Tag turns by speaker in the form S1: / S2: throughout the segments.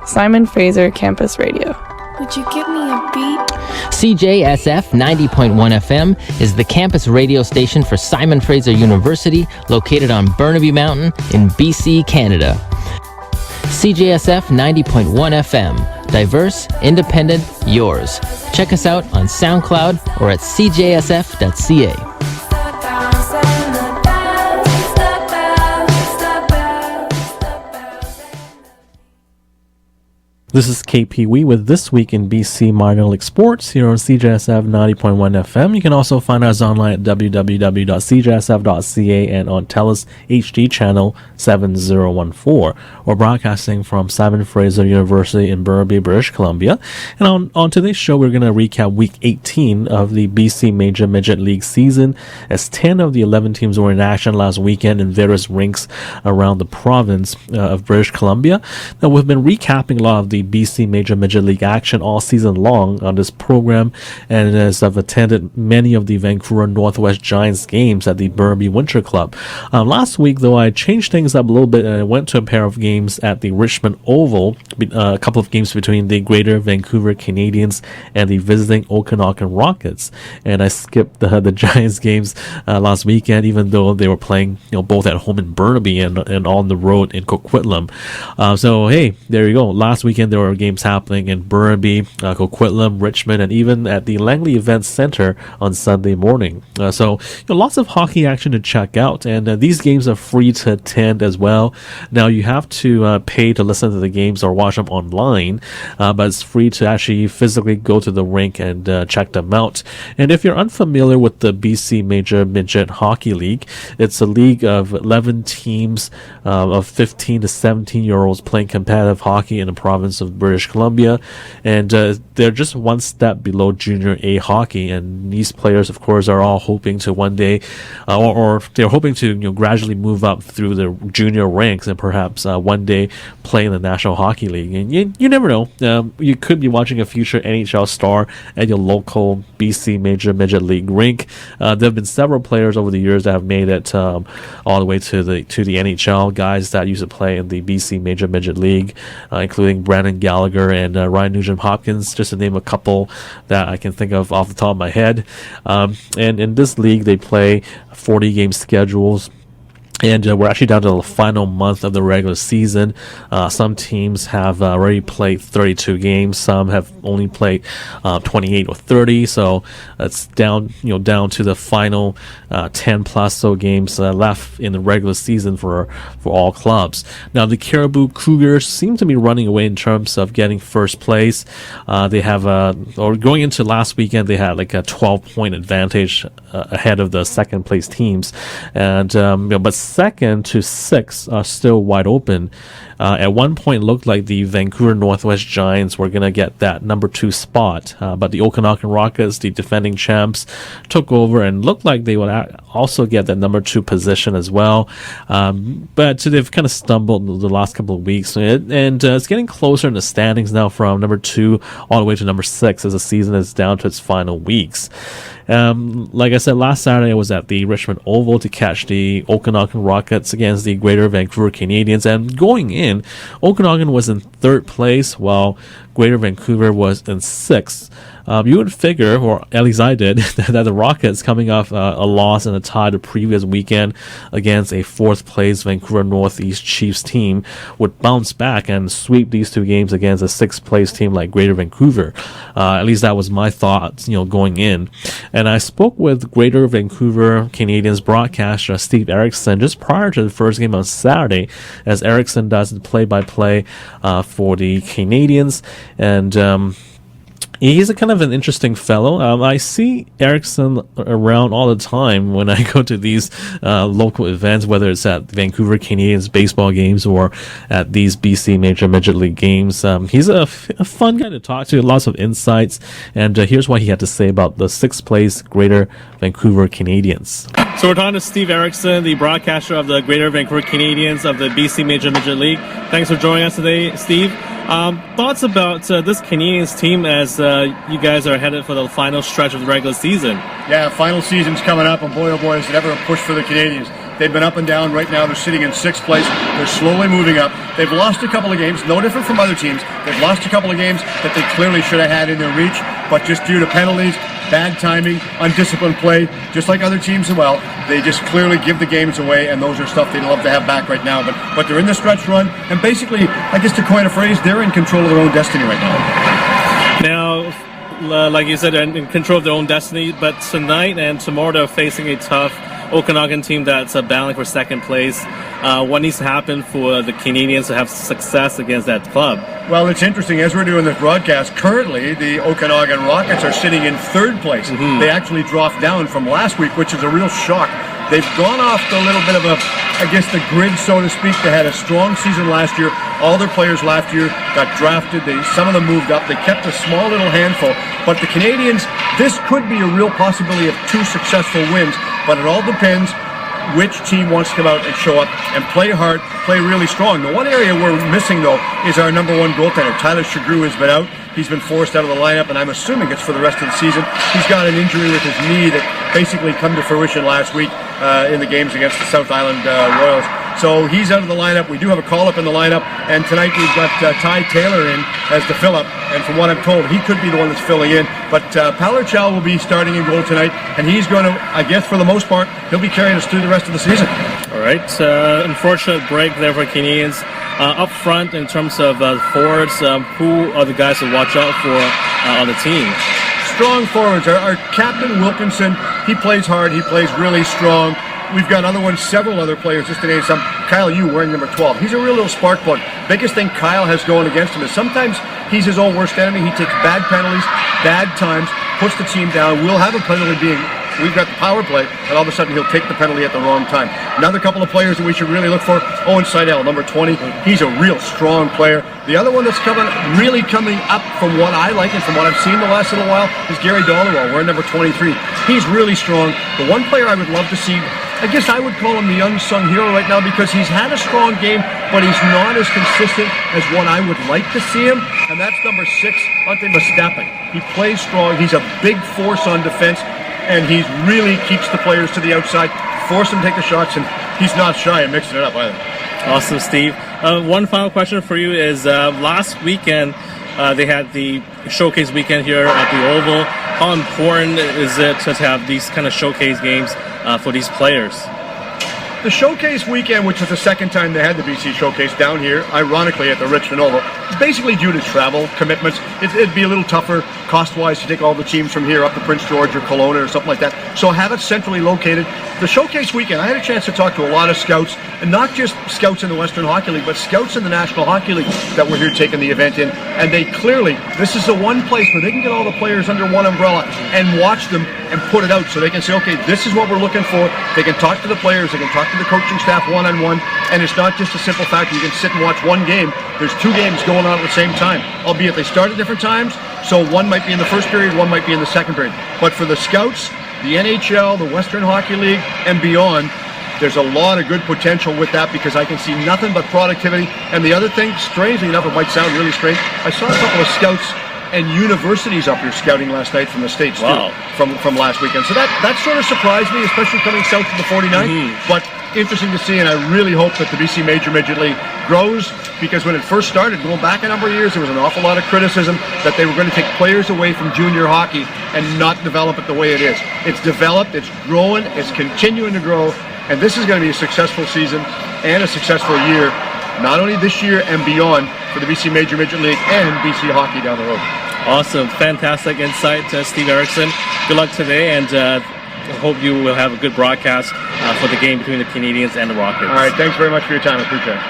S1: Simon Fraser Campus Radio.
S2: Would you give me a beat?
S3: CJSF 90.1 FM is the campus radio station for Simon Fraser University, located on Burnaby Mountain in BC, Canada. CJSF 90.1 FM. Diverse, independent, yours. Check us out on SoundCloud or at cjsf.ca.
S4: This is KPW with This Week in BC Minor League Sports here on CJSF 90.1 FM. You can also find us online at www.cjsf.ca and on TELUS HD channel 7014. We're broadcasting from Simon Fraser University in Burnaby, British Columbia. And on today's show, we're going to recap Week 18 of the BC Major Midget League season, as 10 of the 11 teams were in action last weekend in various rinks around the province of British Columbia. Now, we've been recapping a lot of the BC Major Midget League action all season long on this program, and as I've attended many of the Vancouver Northwest Giants games at the Burnaby Winter Club. Last week, though, I changed things up a little bit and I went to a pair of games at the Richmond Oval, a couple of games between the Greater Vancouver Canadians and the visiting Okanagan Rockets, and I skipped the Giants games last weekend, even though they were playing both at home in Burnaby and on the road in Coquitlam. So hey, there you go. Last weekend there were games happening in Burnaby, Coquitlam, Richmond, and even at the Langley Events Center on Sunday morning. So lots of hockey action to check out, and these games are free to attend as well. Now you have to pay to listen to the games or watch them online, but it's free to actually physically go to the rink and check them out. And if you're unfamiliar with the BC Major Midget Hockey League, it's a league of 11 teams of 15 to 17-year-olds playing competitive hockey in the province of British Columbia, and they're just one step below Junior A hockey. And these players, of course, are all hoping to one day, or they're hoping to gradually move up through the junior ranks and perhaps one day play in the National Hockey League. And you never know. You could be watching a future NHL star at your local BC Major Midget League rink. There have been several players over the years that have made it all the way to the NHL. Guys that used to play in the BC Major Midget League, including Brandon Gallagher and Ryan Nugent-Hopkins, just to name a couple that I can think of off the top of my head. And in this league, they play 40-game schedules. And we're actually down to the final month of the regular season. Some teams have already played 32 games. Some have only played 28 or 30. So it's down to the final 10 plus so games left in the regular season for all clubs. Now the Caribou Cougars seem to be running away in terms of getting first place. They have or going into last weekend, they had like a 12-point advantage ahead of the second place teams, and but second to sixth are still wide open. At one point, it looked like the Vancouver Northwest Giants were going to get that number 2 spot, but the Okanagan Rockets, the defending champs, took over and looked like they would also get that number 2 position as well. But they've kind of stumbled the last couple of weeks, and it's getting closer in the standings now from number 2 all the way to number 6 as the season is down to its final weeks. Like I said, last Saturday I was at the Richmond Oval to catch the Okanagan Rockets against the Greater Vancouver Canadians, and going in, Okanagan was in 3rd place while Greater Vancouver was in 6th. You would figure, or at least I did, that the Rockets, coming off a loss and a tie the previous weekend against a 4th place Vancouver Northeast Chiefs team, would bounce back and sweep these 2 games against a 6th place team like Greater Vancouver. At least that was my thoughts, going in. And I spoke with Greater Vancouver Canadians broadcaster Steve Erickson just prior to the first game on Saturday, as Erickson does the play-by-play for the Canadians. And he's a kind of an interesting fellow. I see Erickson around all the time when I go to these local events, whether it's at Vancouver Canadians baseball games or at these BC Major Midget League games. He's a fun guy to talk to, lots of insights, and here's what he had to say about the 6th place Greater Vancouver Canadians. So we're talking to Steve Erickson, the broadcaster of the Greater Vancouver Canadians of the BC Major Midget League. Thanks for joining us today, Steve. Thoughts about this Canadians team as you guys are headed for the final stretch of the regular season?
S5: Yeah, final season's coming up, and boy, oh boy, is it ever a push for the Canadians. They've been up and down. Right now they're sitting in 6th place. They're slowly moving up. They've lost a couple of games, no different from other teams. They've lost a couple of games that they clearly should have had in their reach, but just due to penalties, bad timing, undisciplined play, just like other teams as well, they just clearly give the games away, and those are stuff they'd love to have back right now. But they're in the stretch run, and basically, I guess to coin a phrase, they're in control of their own destiny right now.
S6: Now, like you said, they're in control of their own destiny, but tonight and tomorrow they're facing a tough Okanagan team that's battling for second place. What needs to happen for the Canadians to have success against that club?
S5: Well, it's interesting. As we're doing this broadcast, currently the Okanagan Rockets are sitting in 3rd place. They actually dropped down from last week, which is a real shock. They've gone off a little bit of the grid, so to speak. They had a strong season last year. All their players last year got drafted. Some of them moved up. They kept a small little handful. But the Canadians, this could be a real possibility of 2 successful wins, but it all depends which team wants to come out and show up and play hard, play really strong. The one area we're missing, though, is our number 1 goaltender. Tyler Chagru has been out. He's been forced out of the lineup, and I'm assuming it's for the rest of the season. He's got an injury with his knee that basically come to fruition last week in the games against the South Island Royals. So he's out of the lineup. We do have a call-up in the lineup, and tonight we've got Ty Taylor in as the fill-up, and from what I'm told, he could be the one that's filling in. But Palerchal will be starting in goal tonight, and he's going to, I guess for the most part, he'll be carrying us through the rest of the season.
S6: All right, unfortunate break there for Canadians. Up front, in terms of forwards, who are the guys to watch out for on the team?
S5: Strong forwards. Our captain, Wilkinson, he plays hard. He plays really strong. We've got several other players, just to name some. Kyle Yu wearing number 12. He's a real little spark plug. Biggest thing Kyle has going against him is sometimes he's his own worst enemy. He takes bad penalties, bad times, puts the team down. We'll have a penalty we've got the power play, and all of a sudden he'll take the penalty at the wrong time. Another couple of players that we should really look for, Owen Seidel, number 20. He's a real strong player. The other one that's really coming up from what I like and from what I've seen the last little while is Gary Dhaliwal, wearing number 23. He's really strong. The one player I would love to see, I guess I would call him the unsung hero right now, because he's had a strong game, but he's not as consistent as what I would like to see him, and that's number 6, Ante Mastapin. He plays strong. He's a big force on defense, and he really keeps the players to the outside, force them to take the shots, and he's not shy in mixing it up either.
S6: Awesome, Steve. One final question for you is, last weekend they had the showcase weekend here at the Oval. How important is it to have these kind of showcase games for these players?
S5: The showcase weekend, which was the second time they had the BC Showcase down here, ironically at the Richmond Oval, is basically due to travel commitments. It'd be a little tougher cost-wise to take all the teams from here up to Prince George or Kelowna or something like that. So have it centrally located. The showcase weekend, I had a chance to talk to a lot of scouts, and not just scouts in the Western Hockey League, but scouts in the National Hockey League that were here taking the event in. And they clearly, this is the one place where they can get all the players under one umbrella and watch them and put it out, so they can say, okay, this is what we're looking for. They can talk to the players, they can talk to the coaching staff one-on-one, and it's not just a simple fact you can sit and watch one game. There's 2 games going on at the same time, albeit they start at different times, so one might be in the first period, one might be in the second period. But for the scouts, the NHL, the Western Hockey League, and beyond, there's a lot of good potential with that, because I can see nothing but productivity. And the other thing, strangely enough, it might sound really strange, I saw a couple of scouts and universities up here scouting last night from the States,
S6: wow,
S5: too, from last weekend. So that sort of surprised me, especially coming south to the 49. But interesting to see, and I really hope that the BC Major Midget League grows, because when it first started, going back a number of years, there was an awful lot of criticism that they were going to take players away from junior hockey and not develop it the way it is. It's developed, it's growing, it's continuing to grow, and this is going to be a successful season and a successful year, not only this year and beyond, for the BC Major Midget League and BC Hockey down the road.
S6: Awesome. Fantastic insight, Steve Erickson. Good luck today, and hope you will have a good broadcast for the game between the Canadians and the Rockets.
S5: All right. Thanks very much for your time. I appreciate it.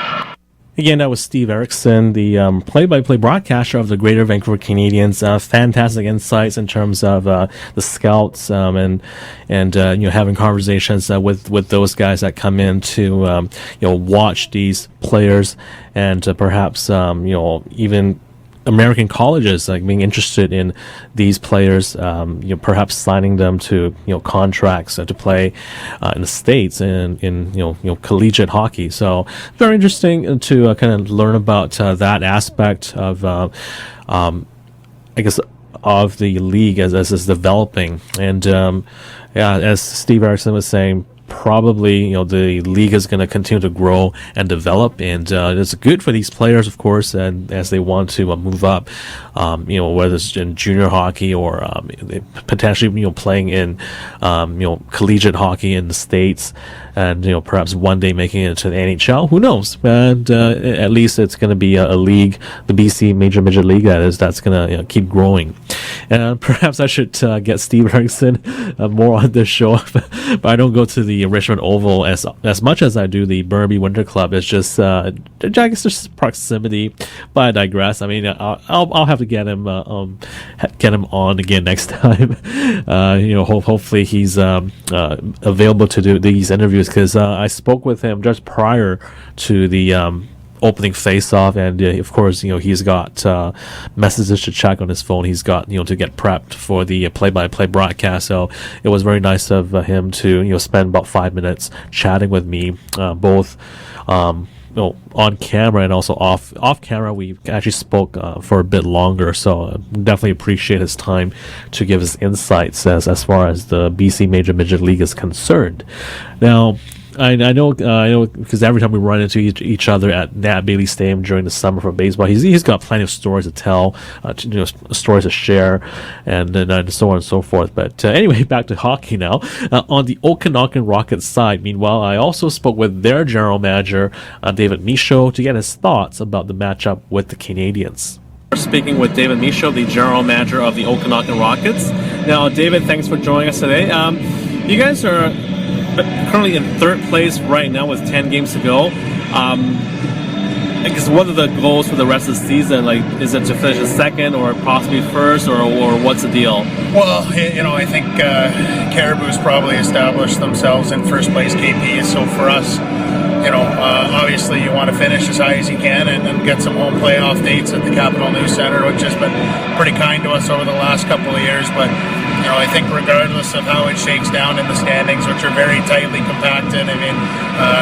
S4: Again, that was Steve Erickson, the play-by-play broadcaster of the Greater Vancouver Canadians. Fantastic insights in terms of the scouts and having conversations with those guys that come in to watch these players, and perhaps even American colleges being interested in these players, perhaps signing them to contracts to play in the States and in collegiate hockey. So very interesting to kind of learn about that aspect of I guess of the league as it's developing. And as Steve Erickson was saying, probably the league is going to continue to grow and develop, and it's good for these players, of course, and as they want to move up, whether it's in junior hockey or potentially playing in collegiate hockey in the States, and perhaps one day making it to the NHL. Who knows? And at least it's going to be a league, the BC Midget League, that's going to keep growing. And perhaps I should get Steve Erickson more on this show, but I don't go to the Richmond Oval as much as I do the Burnaby Winter Club. It's just I guess just proximity, but I digress. I mean, I'll have to get him on again next time. Hopefully he's available to do these interviews, because I spoke with him just prior to the opening face-off, and of course he's got messages to check on his phone. He's got to get prepped for the play-by-play broadcast, so it was very nice of him to spend about 5 minutes chatting with me, both on camera and also off camera. We actually spoke for a bit longer, so definitely appreciate his time to give his insights as far as the BC Midget League is concerned. Now, I know because every time we run into each other at Nat Bailey Stadium during the summer for baseball, he's got plenty of stories to tell, stories to share, and so on and so forth. But anyway, back to hockey now. On the Okanagan Rockets side, meanwhile, I also spoke with their general manager, David Michaud, to get his thoughts about the matchup with the Canadians.
S6: We're speaking with David Michaud, the general manager of the Okanagan Rockets. Now, David, thanks for joining us today. You guys are currently in third place right now with 10 games to go. I guess what are the goals for the rest of the season? Like, is it to finish second or possibly first, or what's the deal?
S7: Well, I think Caribou's probably established themselves in first place KP. So for us, obviously you want to finish as high as you can and get some home playoff dates at the Capital News Center, which has been pretty kind to us over the last couple of years. But I think regardless of how it shakes down in the standings, which are very tightly compacted, I mean,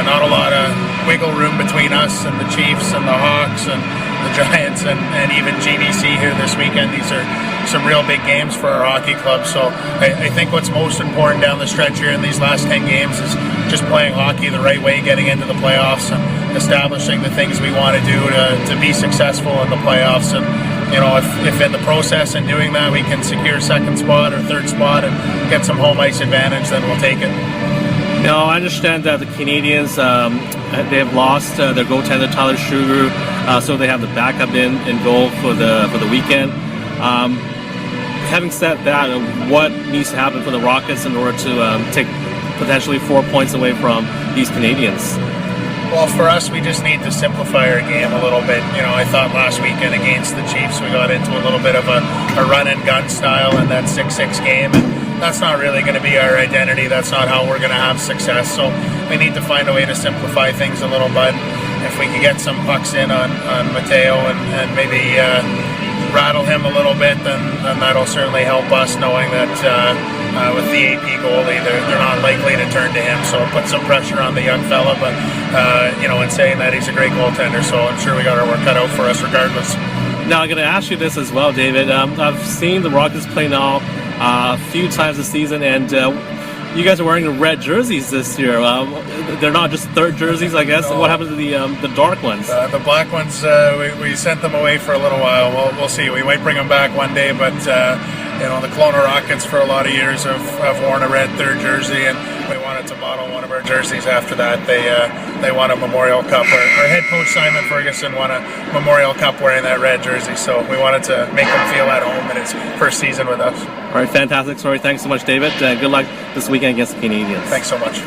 S7: not a lot of wiggle room between us and the Chiefs and the Hawks and the Giants and even GBC here this weekend. These are some real big games for our hockey club. So I think what's most important down the stretch here in these last 10 games is just playing hockey the right way, getting into the playoffs and establishing the things we want to do to be successful in the playoffs. And if in the process in doing that we can secure second spot or third spot and get some home ice advantage, then we'll take it.
S6: Now, I understand that the Canadians, they have lost their goaltender Tyler Sugar, so they have the backup in goal for the weekend. Having said that, what needs to happen for the Rockets in order to take potentially 4 points away from these Canadians?
S7: Well, for us, we just need to simplify our game a little bit. I thought last weekend against the Chiefs, we got into a little bit of a run-and-gun style in that 6-6 game, and that's not really going to be our identity. That's not how we're going to have success. So we need to find a way to simplify things a little bit. If we could get some pucks in on Mateo and maybe rattle him a little bit, then that'll certainly help us, knowing that with the AP goalie, they're not likely to turn to him. So it puts some pressure on the young fella, but in saying that, he's a great goaltender, so I'm sure we got our work cut out for us regardless.
S6: Now, I'm going to ask you this as well, David. I've seen the Rockets play now a few times this season, and you guys are wearing the red jerseys this year. They're not just third jerseys, I guess. No. What happened to the dark ones?
S7: The black ones, we sent them away for a little while. We'll see. We might bring them back one day, but the Kelowna Rockets for a lot of years have worn a red third jersey, and we wanted to model one of our jerseys after that. They won a Memorial Cup. Our head coach Simon Ferguson won a Memorial Cup wearing that red jersey, so we wanted to make him feel at home in his first season with us.
S6: All right, fantastic story. Thanks so much, David. Good luck this weekend against the Canadians.
S7: Thanks so much.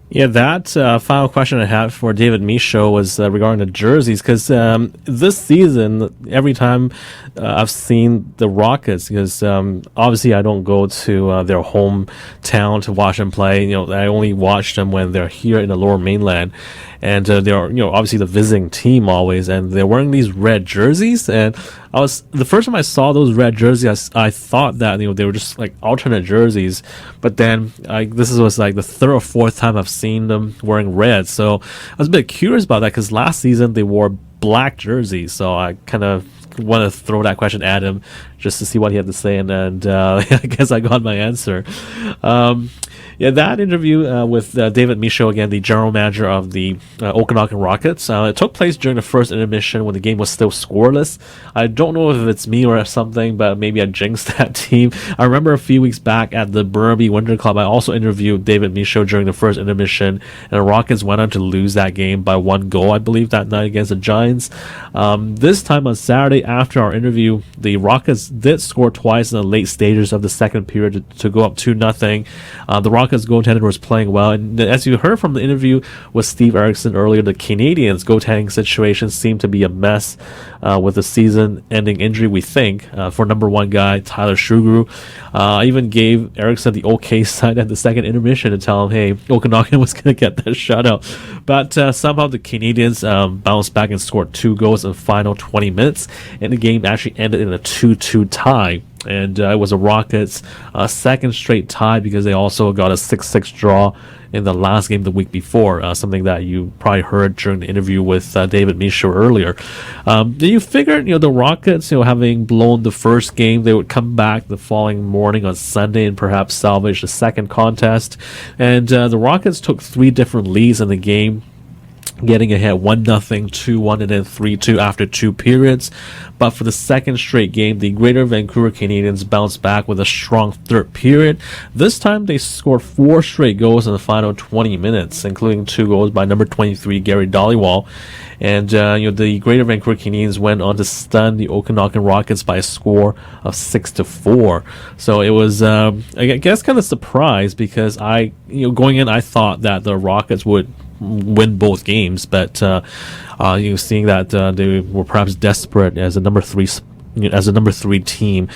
S4: Yeah, that final question I had for David Michaud was regarding the jerseys, because this season, every time I've seen the Rockets, because obviously I don't go to their hometown to watch them play. I only watch them when they're here in the Lower Mainland, and they're obviously the visiting team always, and they're wearing these red jerseys. And the first time I saw those red jerseys, I thought that they were just like alternate jerseys, but then this was like the third or fourth time I've seen them wearing red. So I was a bit curious about that, because last season they wore black jerseys. So I kind of want to throw that question at him just to see what he had to say, and I guess I got my answer. Yeah, that interview with David Michaud, again, the general manager of the Okanagan Rockets, it took place during the first intermission when the game was still scoreless. I don't know if it's me or something, but maybe I jinxed that team. I remember a few weeks back at the Burnaby Winter Club, I also interviewed David Michaud during the first intermission, and the Rockets went on to lose that game by 1 goal, I believe, that night against the Giants. This time on Saturday, after our interview, the Rockets did score twice in the late stages of the second period to go up 2-0. The Rockets goaltender was playing well, and as you heard from the interview with Steve Erickson earlier, the Canadians goaltending situation seemed to be a mess with the season-ending injury, we think, for number one guy Tyler Sugaru. I even gave Erickson the okay side at the second intermission to tell him, hey, Okanagan was going to get that shutout. But somehow the Canadians bounced back and scored 2 goals in the final 20 minutes, and the game actually ended in a 2-2 tie. And it was a Rockets' second straight tie because they also got a 6-6 draw in the last game the week before, something that you probably heard during the interview with David Michaud earlier. Do you figure, the Rockets, having blown the first game, they would come back the following morning on Sunday and perhaps salvage the second contest? And the Rockets took 3 different leads in the game, getting ahead 1-0, 2-1, and then 3-2 after 2 periods. But for the second straight game, the Greater Vancouver Canadians bounced back with a strong third period. This time, they scored 4 straight goals in the final 20 minutes, including 2 goals by number 23, Gary Dhaliwal. And the Greater Vancouver Canadians went on to stun the Okanagan Rockets by a score of 6-4. So it was, I guess, kind of surprised because going in, I thought that the Rockets would win both games, but seeing that they were perhaps desperate as a number 3 team,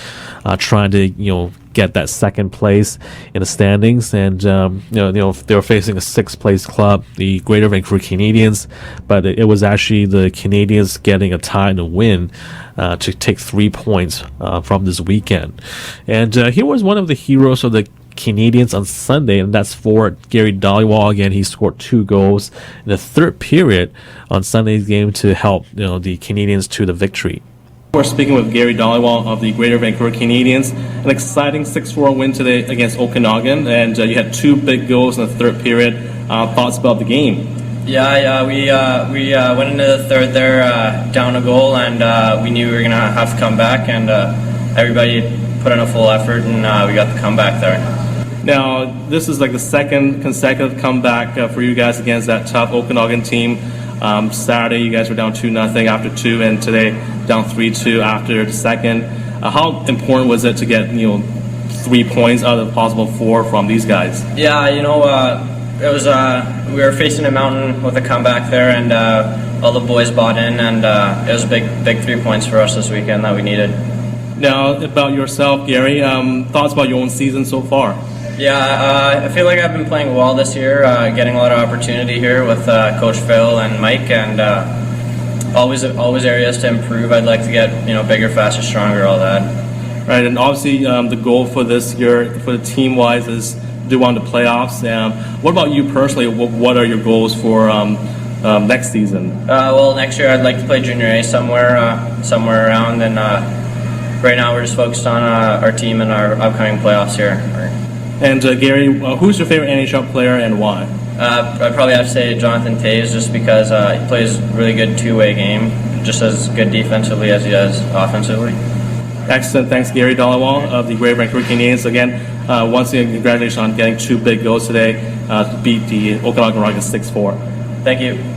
S4: trying to get that second place in the standings, and they were facing a 6th place club, the Greater Vancouver Canadians, but it was actually the Canadians getting a tie and a win to take 3 points from this weekend. And here was one of the heroes of the Canadians on Sunday, and that's for Gary Dhaliwal. Again, he scored 2 goals in the third period on Sunday's game to help the Canadians to the victory.
S6: We're speaking with Gary Dhaliwal of the Greater Vancouver Canadians. An exciting 6-4 win today against Okanagan, and you had 2 big goals in the third period. Thoughts about the game?
S8: Yeah, we went into the third there down a goal, and we knew we were going to have to come back, and everybody put in a full effort, and we got the comeback there.
S6: Now, this is like the second consecutive comeback for you guys against that tough Okanagan team. Saturday, you guys were down 2-0 after 2, and today down 3-2 after the second. How important was it to get 3 points out of the possible 4 from these guys?
S8: Yeah, it was we were facing a mountain with a comeback there, and all the boys bought in, and it was a big 3 points for us this weekend that we needed.
S6: Now, about yourself, Gary, thoughts about your own season so far?
S8: Yeah, I feel like I've been playing well this year, getting a lot of opportunity here with Coach Phil and Mike, and always areas to improve. I'd like to get bigger, faster, stronger, all that.
S6: Right, and obviously the goal for this year, for the team-wise, is to do on the playoffs. What about you personally? What are your goals for next season?
S8: Well, next year I'd like to play Junior A somewhere around, and right now we're just focused on our team and our upcoming playoffs here.
S6: And Gary, who's your favorite NHL player and why?
S8: I'd probably have to say Jonathan Toews, just because he plays a really good two-way game, just as good defensively as he does offensively.
S6: Excellent. Thanks, Gary Dhaliwal of the Greater Vancouver Canadians. Again, once again, congratulations on getting 2 big goals today to beat the Okanagan Rockets 6-4.
S8: Thank you.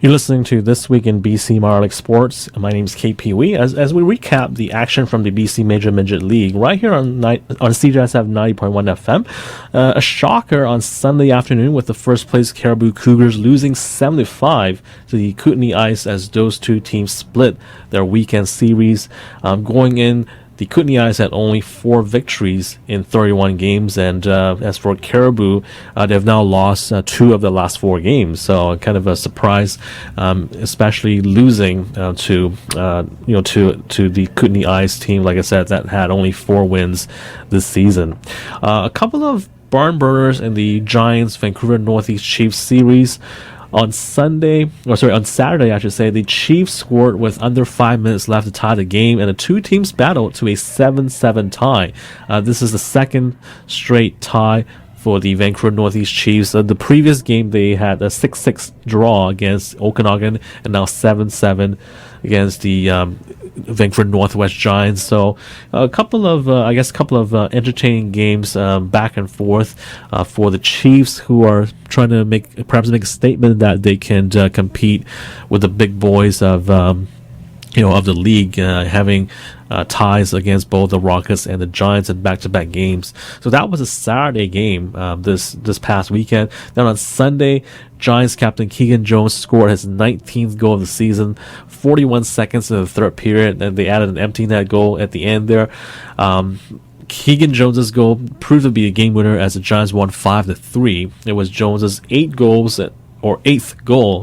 S4: You're listening to This Week in BC Minor League Sports. My name is KP Wee. As we recap the action from the BC Major Midget League right here on CJSF 90.1 FM. A shocker on Sunday afternoon with the first place Caribou Cougars losing 7-5 to the Kootenay Ice as those two teams split their weekend series. Going in, the Kootenay Ice had only 4 victories in 31 games, and as for Caribou, they've now lost 2 of the last 4 games. So kind of a surprise, especially losing to the Kootenay Ice team, like I said, that had only 4 wins this season. A couple of barn burners in the Giants Vancouver Northeast Chiefs series. On Saturday, I should say, the Chiefs scored with under 5 minutes left to tie the game, and the two teams battled to a 7-7 tie. This is the second straight tie for the Vancouver Northeast Chiefs. The previous game, they had a 6-6 draw against Okanagan, and now 7-7 against the Vancouver Northwest Giants. So a couple of entertaining games back and forth for the Chiefs, who are trying to make a statement that they can compete with the big boys of the league, having ties against both the Rockets and the Giants in back-to-back games. So that was a Saturday game this past weekend. Then on Sunday, Giants captain Keegan Jones scored his 19th goal of the season, 41 seconds in the third period, and they added an empty net goal at the end there. Keegan Jones's goal proved to be a game winner as the Giants won 5-3. It was Jones's eighth goal,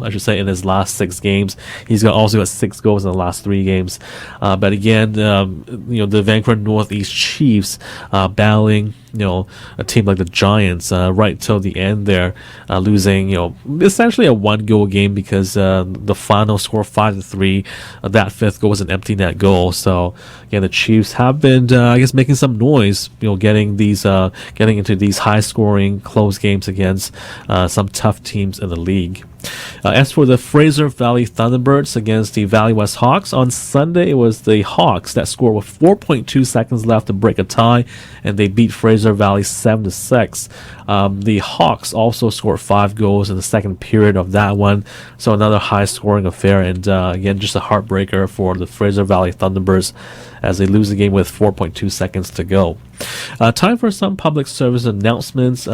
S4: I should say, in his last 6 games. He's also got 6 goals in the last 3 games. But again, the Vancouver Northeast Chiefs battling, a team like the Giants right till the end there, losing, essentially a 1-goal game because the final score 5-3. That 5th goal was an empty net goal. So again, the Chiefs have been, making some noise, getting into these high-scoring, close games against some tough teams in the league. As for the Fraser Valley Thunderbirds against the Valley West Hawks, on Sunday it was the Hawks that scored with 4.2 seconds left to break a tie, and they beat Fraser Valley 7-6. The Hawks also scored 5 goals in the second period of that one, so another high-scoring affair, and again, just a heartbreaker for the Fraser Valley Thunderbirds as they lose the game with 4.2 seconds to go. Time for some public service announcements.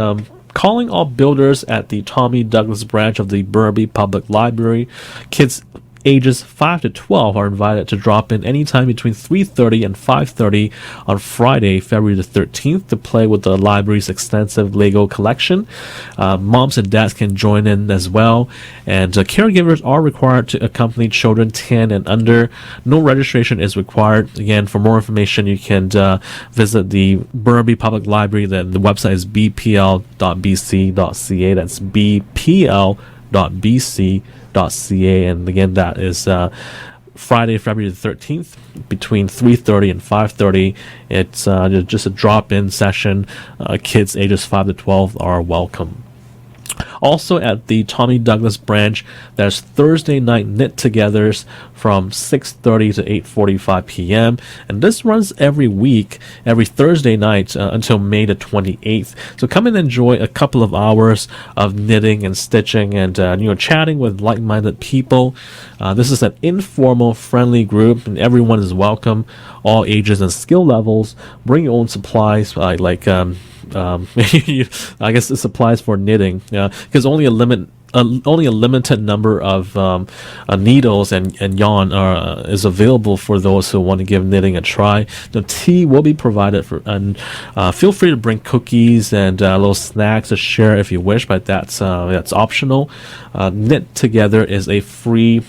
S4: Calling all builders at the Tommy Douglas branch of the Burnaby Public Library. Kids ages 5 to 12 are invited to drop in anytime between 3:30 and 5:30 on Friday, February the 13th, to play with the library's extensive Lego collection. Moms and dads can join in as well, and caregivers are required to accompany children 10 and under. No registration is required. Again, for more information, you can visit the Burnaby Public Library. The website is bpl.bc.ca. That's bpl.bc.ca, and again, that is Friday, February the 13th, between 3:30 and 5:30. It's just a drop-in session. Kids ages 5 to 12 are welcome. Also at the Tommy Douglas branch, there's Thursday night knit-togethers from 6:30 to 8:45 p.m. and this runs every week, every Thursday night until May the 28th. So come and enjoy a couple of hours of knitting and stitching and chatting with like-minded people. This is an informal, friendly group, and everyone is welcome, all ages and skill levels. Bring your own supplies, I guess the supplies for knitting, because only a limited number of needles and yarn is available for those who want to give knitting a try. The tea will be provided and feel free to bring cookies and little snacks to share if you wish, but that's optional. Knit Together is a free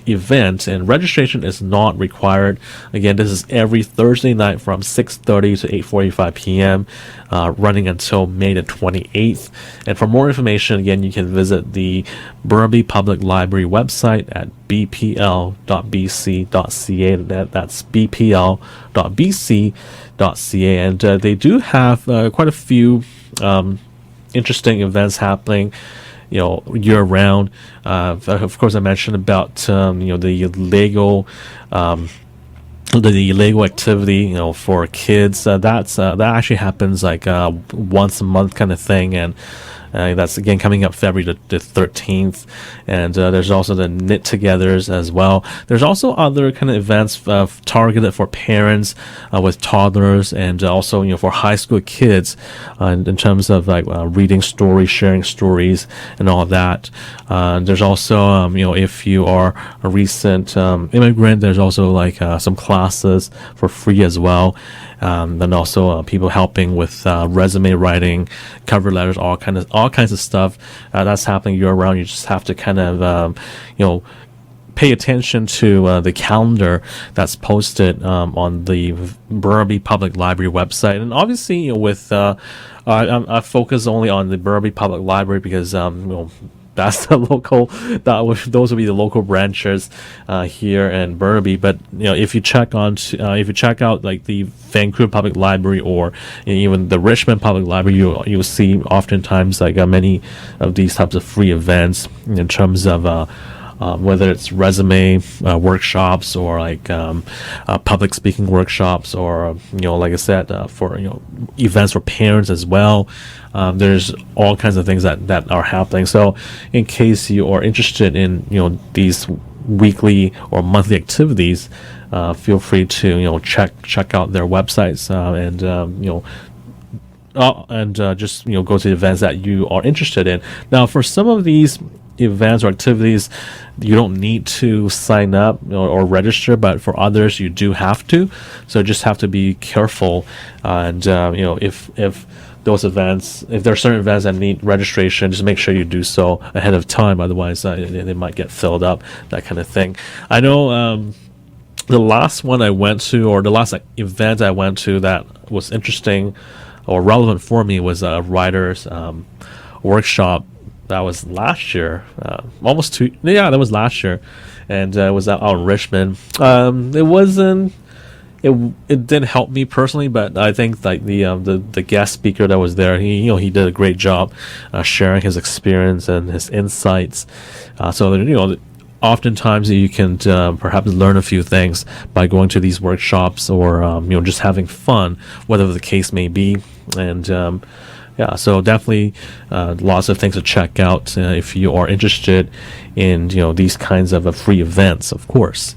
S4: event and registration is not required. Again, this is every Thursday night from 6:30 to 8:45 p.m. Running until May the 28th. And for more information, again, you can visit the Burnaby Public Library website at bpl.bc.ca. That's bpl.bc.ca, and they do have quite a few interesting events happening year round. Of course, I mentioned about the Lego activity for kids. That actually happens like once a month kind of thing, and that's again coming up February the 13th. And there's also the Knit Togethers as well. There's also other kind of events targeted for parents with toddlers, and also for high school kids in terms of like reading stories, sharing stories, and all of that. There's also if you are a recent immigrant, there's also like some classes for free as well. And also people helping with resume writing, cover letters, all kinds of stuff that's happening year round. You just have to kind of pay attention to the calendar that's posted on the Burnaby Public Library website. And obviously, with I focus only on the Burnaby Public Library because that's the local. Those would be the local branches here in Burnaby. But if you check out like the Vancouver Public Library or even the Richmond Public Library, you'll see oftentimes like many of these types of free events in terms of whether it's resume workshops or like public speaking workshops, or like I said, for events for parents as well. There's all kinds of things that are happening. So in case you are interested in these weekly or monthly activities, feel free to check out their websites and just go to the events that you are interested in. Now, for some of these events or activities, you don't need to sign up or register, but for others you do have to. So just have to be careful, and if those events, if there are certain events that need registration, just make sure you do so ahead of time. Otherwise, they might get filled up, that kind of thing. I know the last one I went to, or the last event I went to that was interesting or relevant for me, was a writer's workshop. That was last year, that was last year, and it was out in Richmond. It didn't help me personally, but I think like the guest speaker that was there, he did a great job sharing his experience and his insights. So oftentimes you can perhaps learn a few things by going to these workshops, or just having fun, whatever the case may be, and. So definitely lots of things to check out if you are interested in these kinds of free events, of course.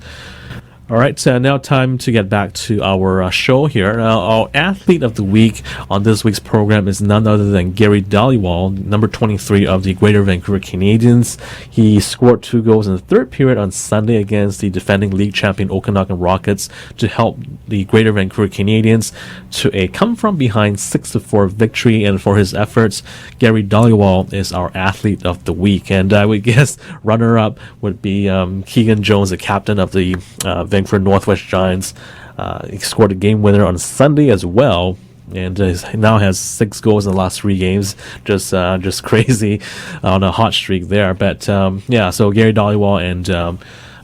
S4: All right, so now time to get back to our show here. Our athlete of the week on this week's program is none other than Gary Dhaliwal, number 23 of the Greater Vancouver Canadians. He scored 2 goals in the third period on Sunday against the defending league champion Okanagan Rockets to help the Greater Vancouver Canadians to a come-from-behind 6-4 victory. And for his efforts, Gary Dhaliwal is our athlete of the week. And I would guess runner-up would be Keegan Jones, the captain of the Vancouver Northwest Giants. He scored a game winner on Sunday as well, and now has 6 goals in the last 3 games. Just crazy on a hot streak there. But so Gary Dhaliwal and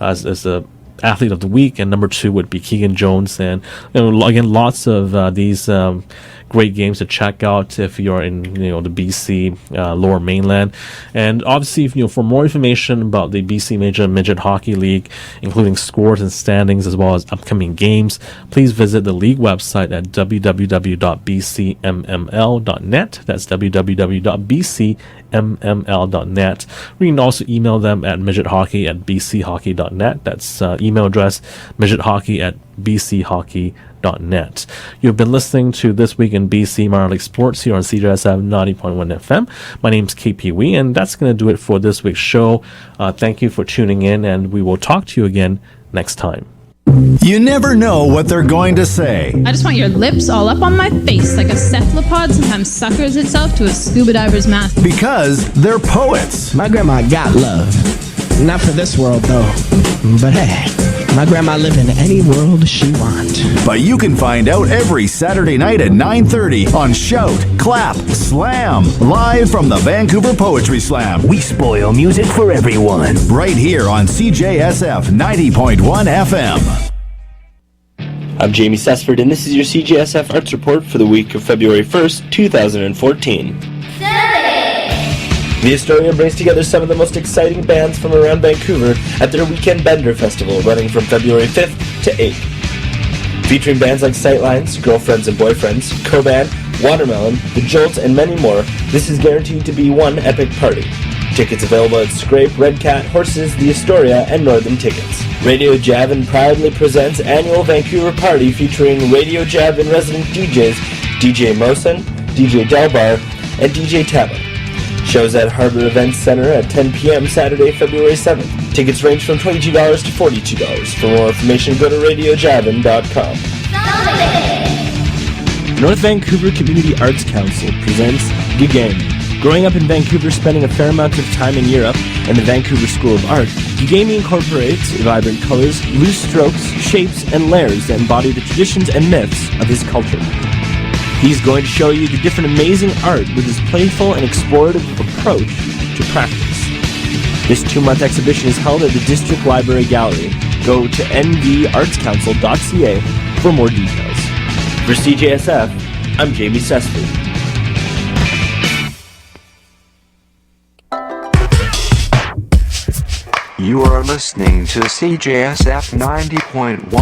S4: as the athlete of the week, and number 2 would be Keegan Jones. And again, lots of these great games to check out if you're in the BC Lower Mainland. And obviously, for more information about the BC Major Midget Hockey League, including scores and standings as well as upcoming games, please visit the league website at www.bcmml.net. That's www.bcmml.net. You can also email them at midgethockey@bchockey.net. That's email address midgethockey@bchockey.net. You've been listening to This Week in BC Minor League Sports here on CJSF 90.1 FM. My name's KP Wee, and that's going to do it for this week's show. Thank you for tuning in, and we will talk to you again next time.
S9: You never know what they're going to say.
S10: I just want your lips all up on my face like a cephalopod sometimes suckers itself to a scuba diver's mouth.
S9: Because they're poets.
S11: My grandma got love. Not for this world, though. But hey, my grandma lived in any world she want.
S9: But you can find out every Saturday night at 9:30 on Shout, Clap, Slam, live from the Vancouver Poetry Slam.
S12: We spoil music for everyone.
S9: Right here on CJSF 90.1 FM.
S13: I'm Jamie Sesford, and this is your CJSF Arts Report for the week of February 1st, 2014. The Astoria brings together some of the most exciting bands from around Vancouver at their Weekend Bender Festival, running from February 5th to 8th. Featuring bands like Sightlines, Girlfriends and Boyfriends, Coban, Watermelon, The Jolts, and many more, this is guaranteed to be one epic party. Tickets available at Scrape, Red Cat, Horses, The Astoria, and Northern Tickets. Radio Javin proudly presents annual Vancouver party featuring Radio Javin resident DJs DJ Mosen, DJ Delbar, and DJ Tabba. Shows at Harbor Events Center at 10 p.m. Saturday, February 7th. Tickets range from $22 to $42. For more information, go to radiojavin.com.
S12: North Vancouver Community Arts Council presents Gigami. Growing up in Vancouver, spending a fair amount of time in Europe and the Vancouver School of Art, Gigami incorporates vibrant colors, loose strokes, shapes, and layers that embody the traditions and myths of his culture. He's going to show you the different amazing art with his playful and explorative approach to practice. This 2-month exhibition is held at the District Library Gallery. Go to nvartscouncil.ca for more details.
S13: For CJSF, I'm Jamie Sessley.
S14: You are listening to CJSF 90.1.